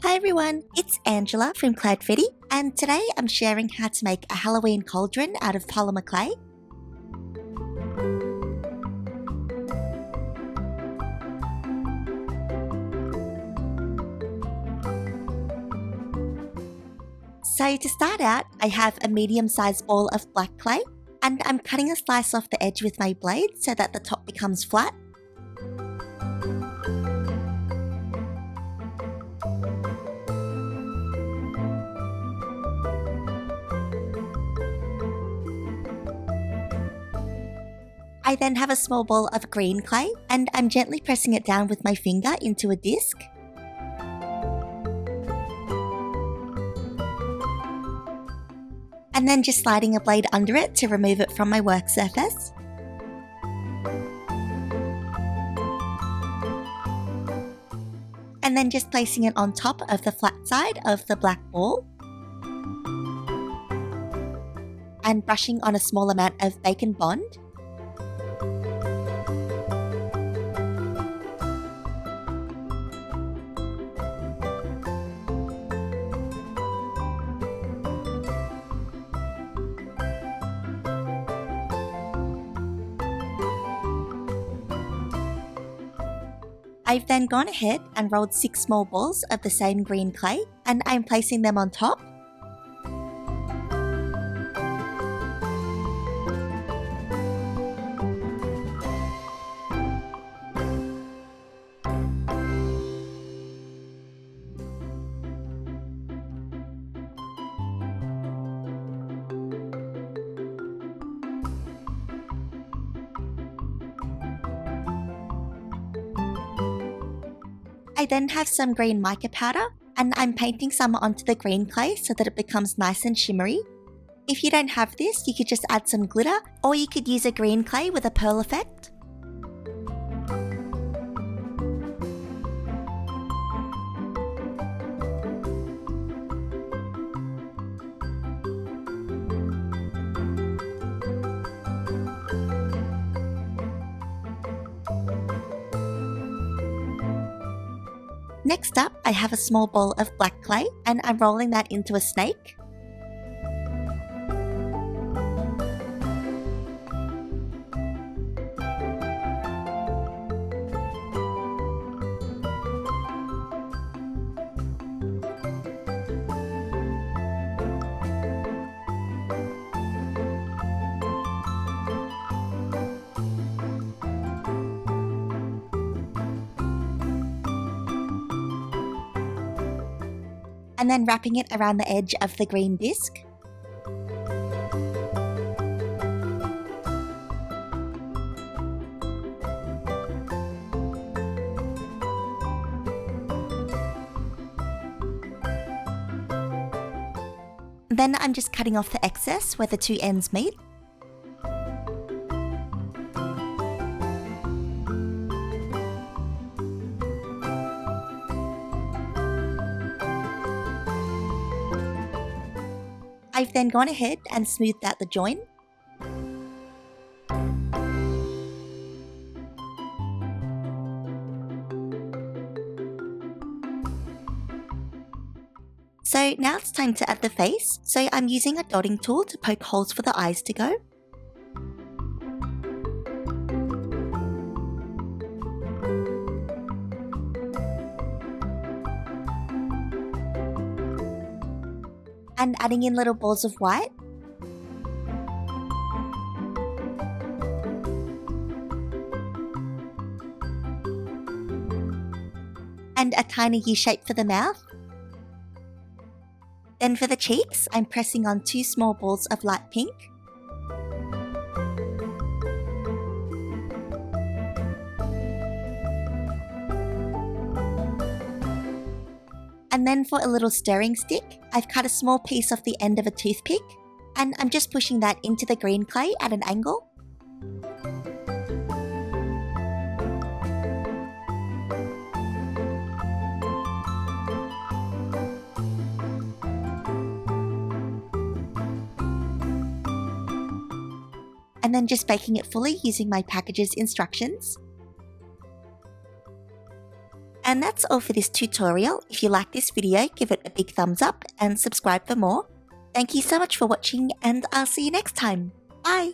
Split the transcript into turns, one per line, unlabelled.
Hi everyone, it's Angela from Cloudfetti, and today I'm sharing how to make a Halloween cauldron out of polymer clay. So to start out, I have a medium-sized ball of black clay, and I'm cutting a slice off the edge with my blade so that the top becomes flat. I then have a small ball of green clay, and I'm gently pressing it down with my finger into a disc. And then just sliding a blade under it to remove it from my work surface. And then just placing it on top of the flat side of the black ball. And brushing on a small amount of bacon bond. I've then gone ahead and rolled 6 small balls of the same green clay, and I'm placing them on top. I then have some green mica powder, and I'm painting some onto the green clay so that it becomes nice and shimmery. If you don't have this, you could just add some glitter, or you could use a green clay with a pearl effect. Next up, I have a small ball of black clay, and I'm rolling that into a snake. And then wrapping it around the edge of the green disc. Then I'm just cutting off the excess where the two ends meet. I've then gone ahead and smoothed out the join. So now it's time to add the face, so I'm using a dotting tool to poke holes for the eyes to go. And adding in little balls of white. And a tiny U shape for the mouth. Then for the cheeks, I'm pressing on 2 small balls of light pink. And then for a little stirring stick, I've cut a small piece off the end of a toothpick, and I'm just pushing that into the green clay at an angle. And then just baking it fully using my package's instructions. And that's all for this tutorial. If you like this video, give it a big thumbs up and subscribe for more. Thank you so much for watching, and I'll see you next time. Bye!